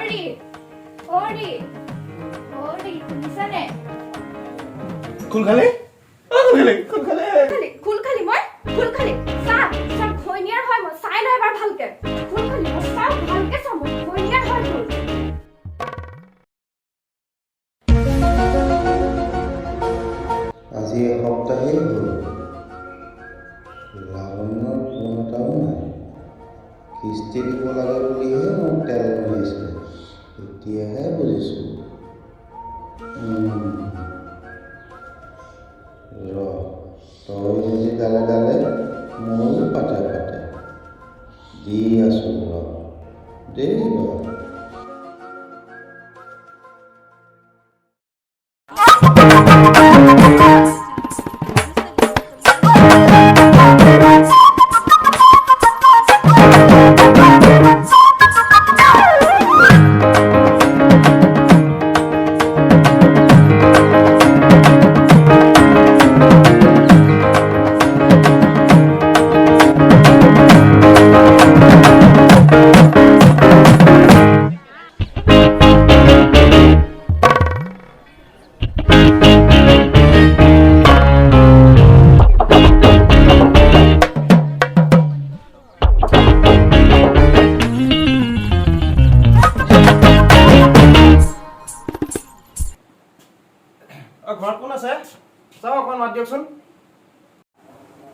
Ori, Ori, Ori, শুনিছানে? খুল খালি খুল খালি মই খুল খালি চা খৈনিয়াৰ হয় মই চাই লয় এবাৰ ভালকে খুল খালি মই চাও ভালকে চাম খৈনিয়াৰ হয় খুল আজি এসপ্তাহেই হ'ল লাৱণ্যৰ ফোন এটাও নাই কিস্তি দিব লাগে বুলিহে মোক তেল মাৰিছিলে এতিয়াহে বুজিছোঁ তই যদি গালে গালে ময়ো পাতে পাতে দি আছোঁ দেই বাৰু ঘৰত কোন আছে চাও অকণ মাত দিয়কচোন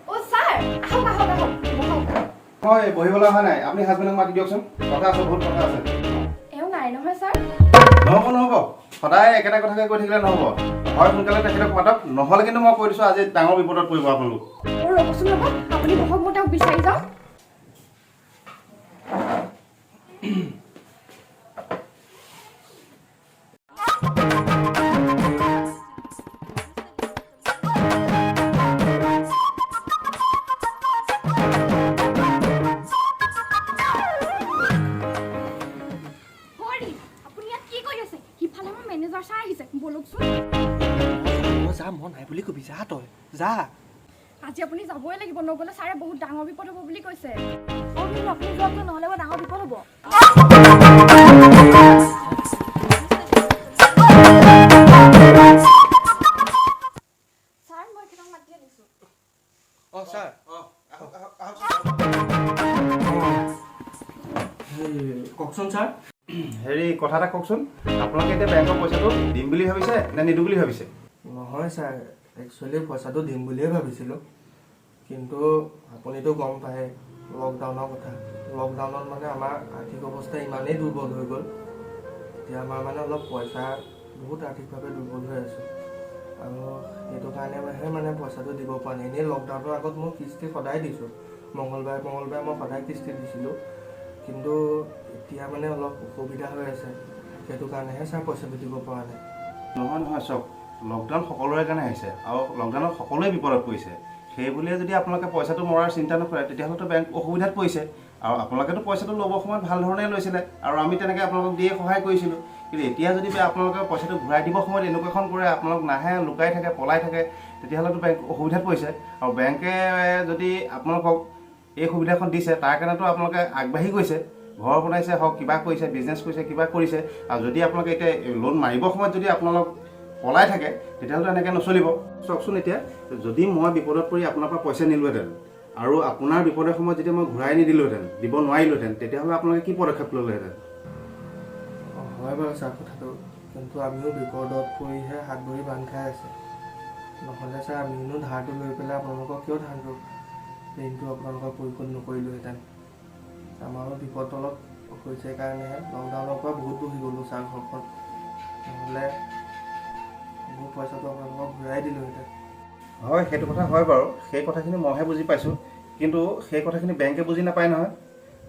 ও স্যার আহক আহক আহক মই বহিবলৈ অহা নাই আপুনি হাজবেণ্ডক মাতি দিয়কচোন কথা আছে বহুত কথা আছে এও নাই নহয় স্যার নহ'ব সদায় একেটা কথাকে কৈ থাকিলে নহ'ব হয় সোনকালে তেখেতক মাতক নহ'লে কিন্তু মই কৈ দিছোঁ আজি ডাঙৰ বিপদত পৰিব আপোনালোক ও ৰবচোন ৰব আপুনি বহক মই তেওঁক বিচাৰি যাওঁ মেনেজাৰ ছাৰ আহিছে বলকচোন যা মই নাই বুলি কবি যা তই যা আজি আপুনি যাবই লাগিব নগলে ছাৰে বহুত ডাঙৰ বিপদ হ'ব বুলি কৈছে আপুনি যোৱাটো নহ'লে বৰ ডাঙৰ বিপদ হ'ব ছাৰ মই কেইটামান মাতি আনিছোঁ ছাৰ কওকচোন ছাৰ হেৰি কথা এটা কওকচোন আপোনালোকে এতিয়া বেংকৰ পইচাটো দিম বুলি ভাবিছে নে নিদিওঁ বুলি ভাবিছে নহয় ছাৰ একচুৱেলি পইচাটো দিম বুলিয়ে ভাবিছিলোঁ কিন্তু আপুনিতো গম পায় লকডাউনৰ কথা লকডাউনত মানে আমাৰ আৰ্থিক অৱস্থা ইমানেই দুৰ্বল হৈ গ'ল এতিয়া আমাৰ মানে অলপ পইচা বহুত আৰ্থিকভাৱে দুৰ্বল হৈ আছোঁ আৰু সেইটো কাৰণেহে মানে পইচাটো দিব পৰা নাই এনেই লকডাউনৰ আগত মই কিস্তি সদায় দিছোঁ মঙলবাৰে মই সদায় কিস্তি দিছিলোঁ কিন্তু এতিয়া মানে অলপ অসুবিধা হৈ আছে সেইটো কাৰণেহে ছাৰ পইচাটো দিব পৰা নাই নহয় চাওক লকডাউন সকলোৰে কাৰণে আহিছে আৰু লকডাউনত সকলোৱে বিপদত পৰিছে সেই বুলিয়ে যদি আপোনালোকে পইচাটো মৰাৰ চিন্তা নকৰে তেতিয়াহ'লেতো বেংক অসুবিধাত পৰিছে আৰু আপোনালোকেতো পইচাটো ল'ব সময়ত ভাল ধৰণে লৈছিলে আৰু আমি তেনেকৈ আপোনালোকক দিয়ে সহায় কৰিছিলোঁ কিন্তু এতিয়া যদি আপোনালোকে পইচাটো ঘূৰাই দিব সময়ত এনেকুৱাখন কৰে আপোনালোক নাহে লুকাই থাকে পলাই থাকে তেতিয়াহ'লেতো বেংক অসুবিধাত পৰিছে আৰু বেংকে যদি আপোনালোকক এই সুবিধাখন দিছে তাৰ কাৰণেতো আপোনালোকে আগবাঢ়ি গৈছে ঘৰ বনাইছে হওক কিবা কৰিছে বিজনেছ কৰিছে কিবা কৰিছে আৰু যদি আপোনালোকে এতিয়া লোন মাৰিব সময়ত যদি আপোনালোক পলাই থাকে তেতিয়াহ'লে এনেকৈ নচলিব চাওকচোন এতিয়া যদি মই বিপদত পৰি আপোনাৰ পৰা পইচা নিলোহেঁতেন আৰু আপোনাৰ বিপদৰ সময়ত যেতিয়া মই ঘূৰাই নিদিলোহেঁতেন দিব নোৱাৰিলোহেঁতেন তেতিয়াহ'লে আপোনালোকে কি পদক্ষেপ ল'লেহেঁতেন হয় বাৰু ছাৰ কথাটো কিন্তু আমিও বিপদত পৰিহে হাত ভৰি বান্ধ খাই আছে নহ'লে ছাৰ আমিনো ধাৰটো লৈ পেলাই আপোনালোকক কিয় ধাৰটো ঋণটো আপোনালোকক পৰিশোধ নকৰিলোহেঁতেন আমাৰো বিপদ অলপ হৈছে কাৰণেহে লকডাউনৰ পৰা বহুত বহি গ'লোঁ ছাৰ ঘৰখন নহ'লে মোৰ পইচাটো আপোনালোকক ঘূৰাই দিলোহেঁতেন হয় সেইটো কথা হয় বাৰু সেই কথাখিনি মইহে বুজি পাইছোঁ কিন্তু সেই কথাখিনি বেংকে বুজি নাপায় নহয়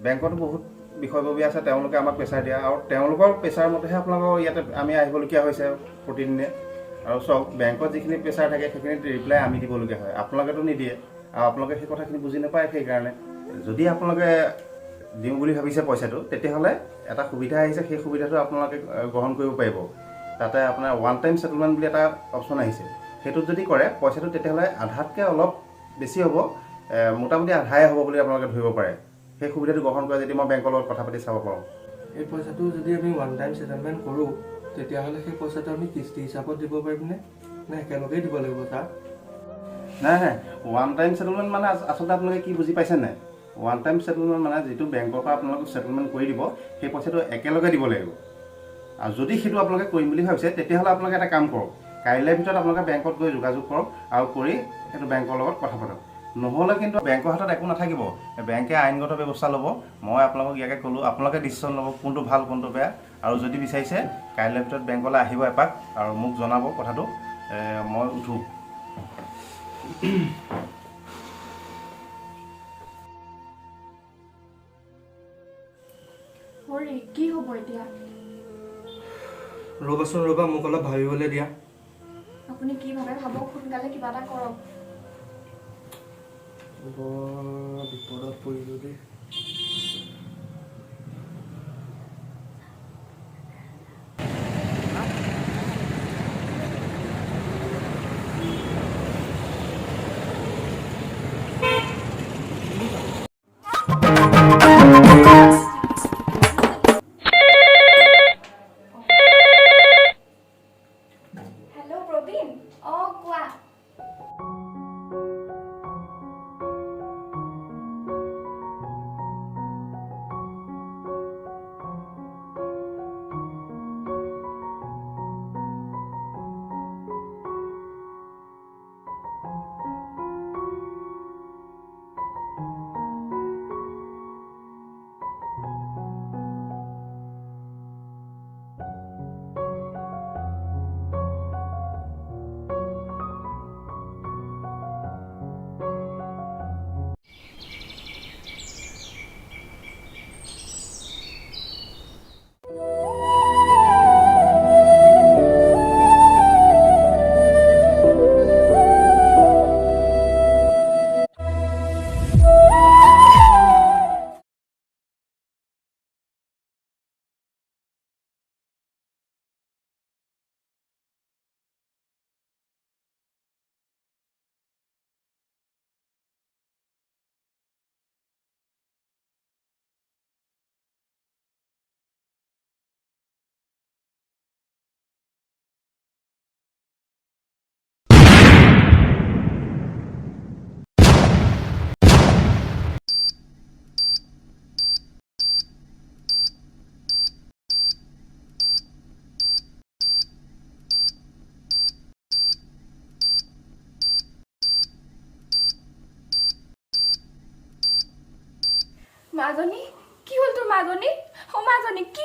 বেংকতো বহুত বিষয়ববী আছে তেওঁলোকে আমাক প্ৰেছাৰ দিয়ে আৰু তেওঁলোকৰ প্ৰেছাৰ মতেহে আপোনালোকৰ ইয়াতে আমি আহিবলগীয়া হৈছে প্ৰতিদিনে আৰু চাওক বেংকত যিখিনি প্ৰেছাৰ থাকে সেইখিনি ৰিপ্লাই আমি দিবলগীয়া হয় আপোনালোকেতো নিদিয়ে আৰু আপোনালোকে সেই কথাখিনি বুজি নাপায় সেইকাৰণে যদি আপোনালোকে দিম বুলি ভাবিছে পইচাটো তেতিয়াহ'লে এটা সুবিধা আহিছে সেই সুবিধাটো আপোনালোকে গ্ৰহণ কৰিব পাৰিব তাতে আপোনাৰ ওৱান টাইম সেটেলমেণ্ট বুলি এটা অপশ্যন আহিছে সেইটোত যদি কৰে পইচাটো তেতিয়াহ'লে আধাতকৈ অলপ বেছি হ'ব মোটামুটি আধাই হ'ব বুলি আপোনালোকে ধৰিব পাৰে সেই সুবিধাটো গ্ৰহণ কৰে যদি মই বেংকৰ লগত কথা পাতি চাব পাৰোঁ এই পইচাটো যদি আমি ওৱান টাইম ছেটেলমেণ্ট কৰোঁ তেতিয়াহ'লে সেই পইচাটো আমি কিস্তি হিচাপত দিব পাৰিমনে নে একেলগেই দিব লাগিব ছাৰ? নাই নাই, ওৱান টাইম ছেটেলমেণ্ট মানে আচলতে আপোনালোকে কি বুজি পাইছে নাই? ওৱান টাইম ছেটেলমেণ্ট মানে যিটো বেংকৰ পৰা আপোনালোকক ছেটেলমেণ্ট কৰি দিব সেই পইচাটো একেলগে দিব লাগিব। আৰু যদি সেইটো আপোনালোকে কৰিম বুলি ভাবিছে তেতিয়াহ'লে আপোনালোকে এটা কাম কৰক, কাইলৈৰ ভিতৰত আপোনালোকে বেংকত গৈ যোগাযোগ কৰক আৰু কৰি সেইটো বেংকৰ লগত কথা পাতক। নহ'লে কিন্তু বেংকৰ হাতত একো নাথাকিব, বেংকে আইনগত ব্যৱস্থা ল'ব। মই আপোনালোকক ইয়াকে ক'লোঁ, আপোনালোকে ডিচিশ্যন ল'ব কোনটো ভাল কোনটো বেয়া। আৰু যদি বিচাৰিছে কাইলৈৰ ভিতৰত বেংকলৈ আহিব এপাক আৰু মোক জনাব কথাটো, মই উঠোঁ। হৰি কি হ'ব এতিয়া? ৰ'বাচোন ৰ'বা, মোক অলপ ভাবিবলৈ দিয়া। আপুনি কি ভাবে ভাবক, সোনকালে কিবা এটা কৰক। বৰ বিপদত পৰিলোঁ দেই। হেল্ল' প্ৰবীণ, অঁ কোৱা। মাজনী, কি হ'ল তোৰ মাজনী? মাজনী কি